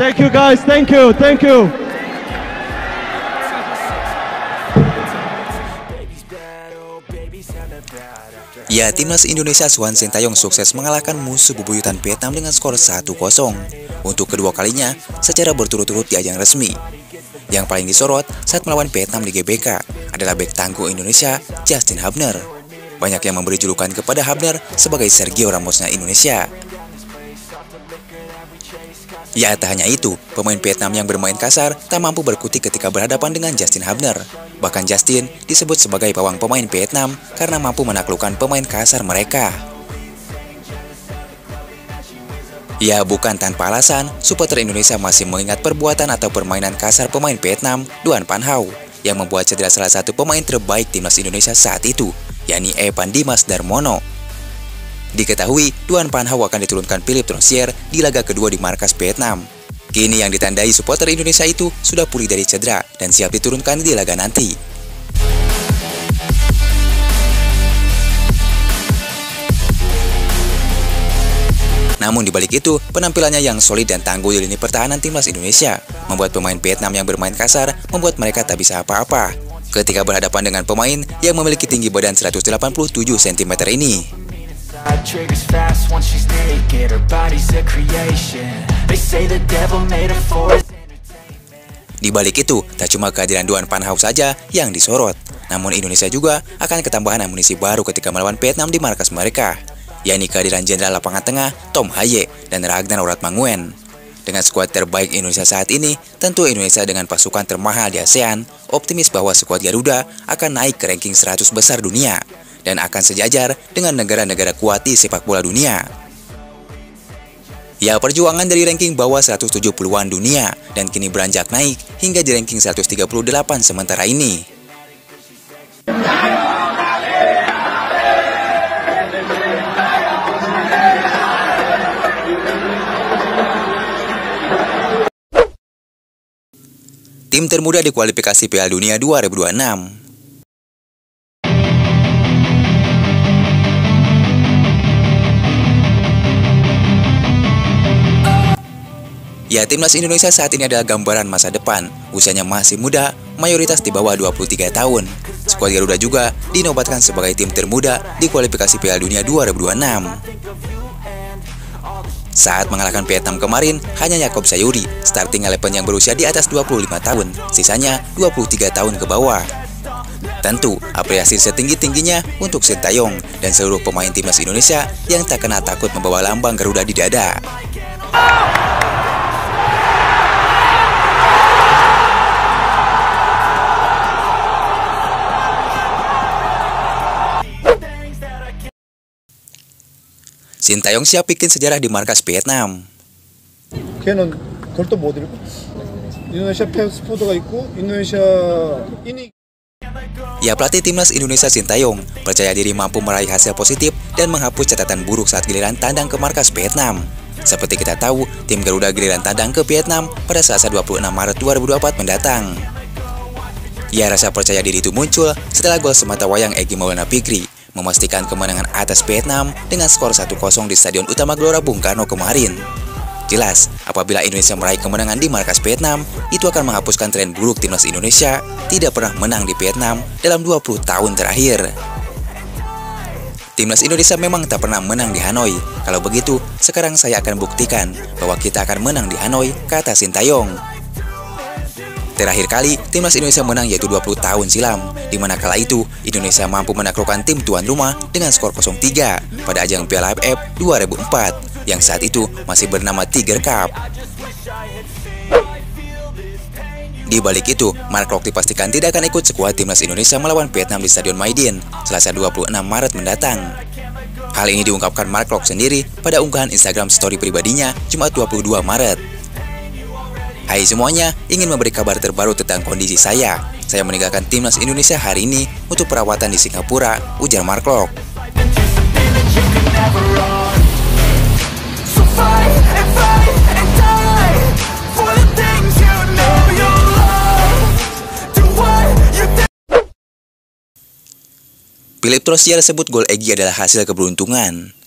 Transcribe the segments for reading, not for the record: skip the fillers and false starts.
Thank you guys, thank you, thank you. Ya, timnas Indonesia Suhan Sintayong sukses mengalahkan musuh bebuyutan Vietnam dengan skor 1-0 untuk kedua kalinya secara berturut-turut di ajang resmi. Yang paling disorot saat melawan Vietnam di GBK adalah bek tangguh Indonesia, Justin Hubner. Banyak yang memberi julukan kepada Hubner sebagai Sergio Ramosnya Indonesia. Ya, tak hanya itu, pemain Vietnam yang bermain kasar tak mampu berkutik ketika berhadapan dengan Justin Hubner. Bahkan Justin disebut sebagai pawang pemain Vietnam karena mampu menaklukkan pemain kasar mereka. Ya, bukan tanpa alasan, supporter Indonesia masih mengingat perbuatan atau permainan kasar pemain Vietnam, Duan Phan Hau, yang membuat cedera salah satu pemain terbaik timnas Indonesia saat itu, yakni Evan Dimas Darmono. Diketahui, Duan Phan Hau akan diturunkan Philippe Troussier di laga kedua di markas Vietnam. Kini yang ditandai supporter Indonesia itu sudah pulih dari cedera dan siap diturunkan di laga nanti. Namun dibalik itu, penampilannya yang solid dan tangguh di lini pertahanan timnas Indonesia membuat pemain Vietnam yang bermain kasar membuat mereka tak bisa apa-apa ketika berhadapan dengan pemain yang memiliki tinggi badan 187 cm ini. Di balik itu, tak cuma kehadiran Duan Phan Hau saja yang disorot, namun Indonesia juga akan ketambahan amunisi baru ketika melawan Vietnam di markas mereka, yakni kehadiran jenderal lapangan tengah Tom Haye dan Ragnar Oratmanguyen. Dengan skuad terbaik Indonesia saat ini, tentu Indonesia dengan pasukan termahal di ASEAN optimis bahwa skuad Garuda akan naik ke ranking 100 besar dunia dan akan sejajar dengan negara-negara kuat di sepak bola dunia. Ya, perjuangan dari ranking bawah 170-an dunia dan kini beranjak naik hingga di ranking 138 sementara ini. Tim termuda di kualifikasi Piala Dunia 2026. Ya, timnas Indonesia saat ini adalah gambaran masa depan. Usianya masih muda, mayoritas di bawah 23 tahun. Skuad Garuda juga dinobatkan sebagai tim termuda di kualifikasi Piala Dunia 2026. Saat mengalahkan Vietnam kemarin, hanya Yaakob Sayuri, starting 11 yang berusia di atas 25 tahun, sisanya 23 tahun ke bawah. Tentu, apresiasi setinggi-tingginya untuk Sintayong dan seluruh pemain timnas Indonesia yang tak kenal takut membawa lambang Garuda di dada. Sintayong siap bikin sejarah di markas Vietnam. 걔는 골도 못 잃고 인도네시아 패스포드가 있고 인도네시아 ini. Ya, pelatih timnas Indonesia Sintayong percaya diri mampu meraih hasil positif dan menghapus catatan buruk saat giliran tandang ke markas Vietnam. Seperti kita tahu, tim Garuda giliran tandang ke Vietnam pada Selasa 26 Maret 2024 mendatang. Ya, rasa percaya diri itu muncul setelah gol sematawayang Egy Maulana Fikri memastikan kemenangan atas Vietnam dengan skor 1-0 di Stadion Utama Gelora Bung Karno kemarin. Jelas, apabila Indonesia meraih kemenangan di markas Vietnam, itu akan menghapuskan tren buruk timnas Indonesia tidak pernah menang di Vietnam dalam 20 tahun terakhir. Timnas Indonesia memang tak pernah menang di Hanoi. Kalau begitu, sekarang saya akan buktikan bahwa kita akan menang di Hanoi, kata Sintayong. Terakhir kali, timnas Indonesia menang yaitu 20 tahun silam, di mana kala itu Indonesia mampu menaklukkan tim tuan rumah dengan skor 0-3 pada ajang Piala AFF 2004 yang saat itu masih bernama Tiger Cup. Di balik itu, Mark Klok dipastikan tidak akan ikut skuad timnas Indonesia melawan Vietnam di Stadion Maidin Selasa 26 Maret mendatang. Hal ini diungkapkan Mark Klok sendiri pada unggahan Instagram story pribadinya Jumat 22 Maret. Hai semuanya, ingin memberi kabar terbaru tentang kondisi saya. Saya meninggalkan timnas Indonesia hari ini untuk perawatan di Singapura, ujar Mark Klok. Philippe Troussier sebut gol Egy adalah hasil keberuntungan.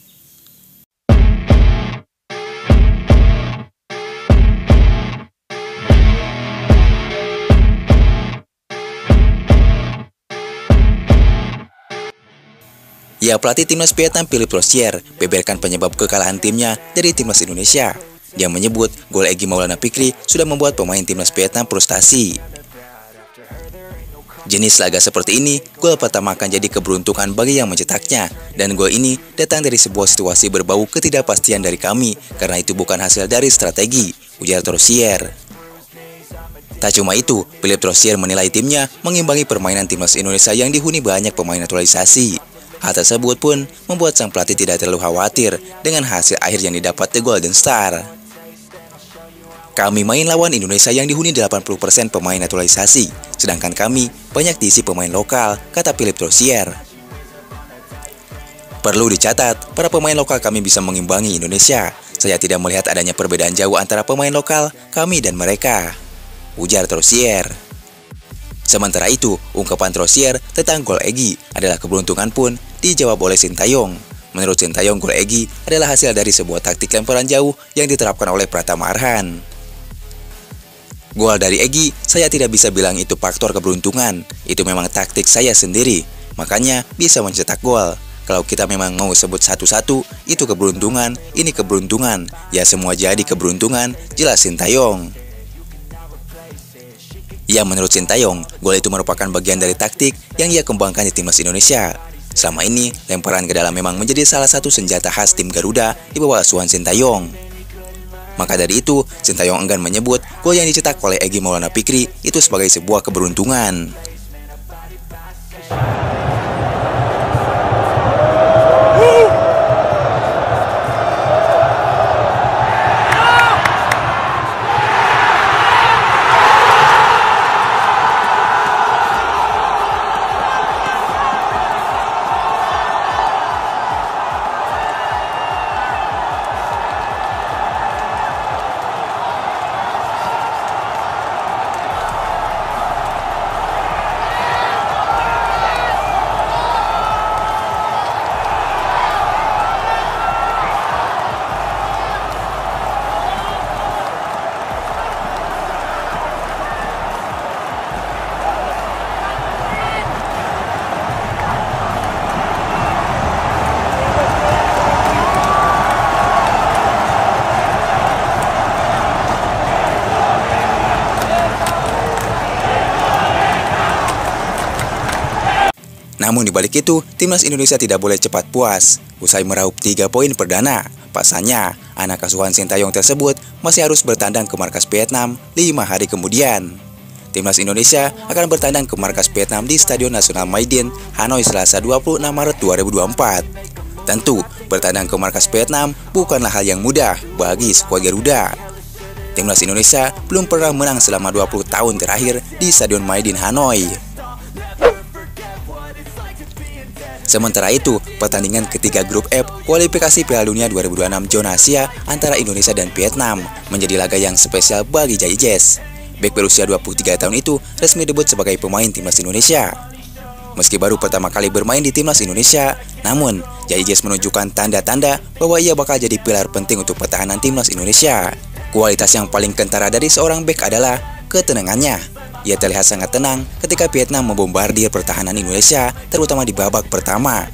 Ya, pelatih timnas Vietnam Philippe Rosier beberkan penyebab kekalahan timnya dari timnas Indonesia. Dia menyebut gol Egy Maulana Fikri sudah membuat pemain timnas Vietnam frustasi. Jenis laga seperti ini, gol pertama akan jadi keberuntungan bagi yang mencetaknya. Dan gol ini datang dari sebuah situasi berbau ketidakpastian dari kami, karena itu bukan hasil dari strategi, ujar Rosier. Tak cuma itu, Philippe Rosier menilai timnya mengimbangi permainan timnas Indonesia yang dihuni banyak pemain naturalisasi. Hal tersebut pun membuat sang pelatih tidak terlalu khawatir dengan hasil akhir yang didapat The Golden Star. Kami main lawan Indonesia yang dihuni 80% pemain naturalisasi, sedangkan kami banyak diisi pemain lokal, kata Philippe Rosier. Perlu dicatat, para pemain lokal kami bisa mengimbangi Indonesia. Saya tidak melihat adanya perbedaan jauh antara pemain lokal, kami dan mereka, ujar Rosier. Sementara itu, ungkapan Rosier tentang gol Egy adalah keberuntungan pun dijawab oleh Sintayong. Menurut Sintayong, gol Egy adalah hasil dari sebuah taktik lemparan jauh yang diterapkan oleh Pratama Arhan. Gol dari Egy, saya tidak bisa bilang itu faktor keberuntungan. Itu memang taktik saya sendiri, makanya bisa mencetak gol. Kalau kita memang mau sebut satu-satu, itu keberuntungan, ini keberuntungan. Ya semua jadi keberuntungan, jelas Sintayong. Ya, menurut Sintayong, gol itu merupakan bagian dari taktik yang ia kembangkan di timnas Indonesia. Selama ini, lemparan ke dalam memang menjadi salah satu senjata khas tim Garuda di bawah asuhan Sintayong. Maka dari itu, Sintayong enggan menyebut gol yang dicetak oleh Egy Maulana Fikri itu sebagai sebuah keberuntungan. Namun dibalik itu, timnas Indonesia tidak boleh cepat puas. Usai meraup 3 poin perdana, pasalnya anak asuhan Sintayong tersebut masih harus bertandang ke markas Vietnam 5 hari kemudian. Timnas Indonesia akan bertandang ke markas Vietnam di Stadion Nasional Mai Dinh, Hanoi Selasa 26 Maret 2024. Tentu, bertandang ke markas Vietnam bukanlah hal yang mudah bagi skuad Garuda. Timnas Indonesia belum pernah menang selama 20 tahun terakhir di Stadion Mai Dinh, Hanoi. Sementara itu, pertandingan ketiga grup F kualifikasi Piala Dunia 2026 zona Asia antara Indonesia dan Vietnam menjadi laga yang spesial bagi Jai Jazz. Bek berusia 23 tahun itu resmi debut sebagai pemain timnas Indonesia. Meski baru pertama kali bermain di timnas Indonesia, namun Jai Jazz menunjukkan tanda-tanda bahwa ia bakal jadi pilar penting untuk pertahanan timnas Indonesia. Kualitas yang paling kentara dari seorang bek adalah ketenangannya. Ia terlihat sangat tenang ketika Vietnam membombardir pertahanan Indonesia, terutama di babak pertama.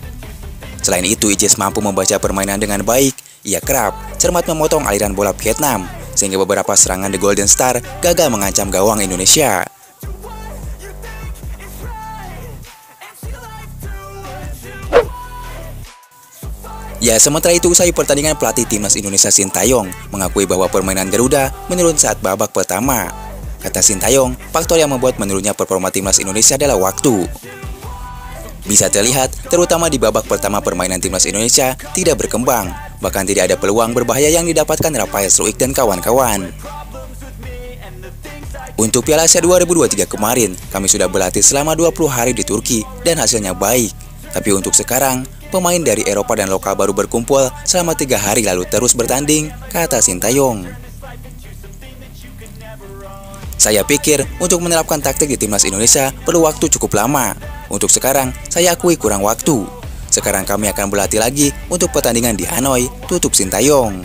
Selain itu, Ijaz mampu membaca permainan dengan baik. Ia kerap, cermat memotong aliran bola Vietnam, sehingga beberapa serangan The Golden Star gagal mengancam gawang Indonesia. Ya, sementara itu usai pertandingan, pelatih timnas Indonesia Sintayong mengakui bahwa permainan Garuda menurun saat babak pertama. Kata Sintayong, faktor yang membuat menurunnya performa timnas Indonesia adalah waktu. Bisa terlihat, terutama di babak pertama permainan timnas Indonesia tidak berkembang, bahkan tidak ada peluang berbahaya yang didapatkan Rafael Struijk dan kawan-kawan. Untuk Piala Asia 2023 kemarin, kami sudah berlatih selama 20 hari di Turki dan hasilnya baik. Tapi untuk sekarang, pemain dari Eropa dan lokal baru berkumpul selama 3 hari lalu terus bertanding, kata Sintayong. Saya pikir untuk menerapkan taktik di timnas Indonesia perlu waktu cukup lama. Untuk sekarang, saya akui kurang waktu. Sekarang kami akan berlatih lagi untuk pertandingan di Hanoi, tutup Sintayong.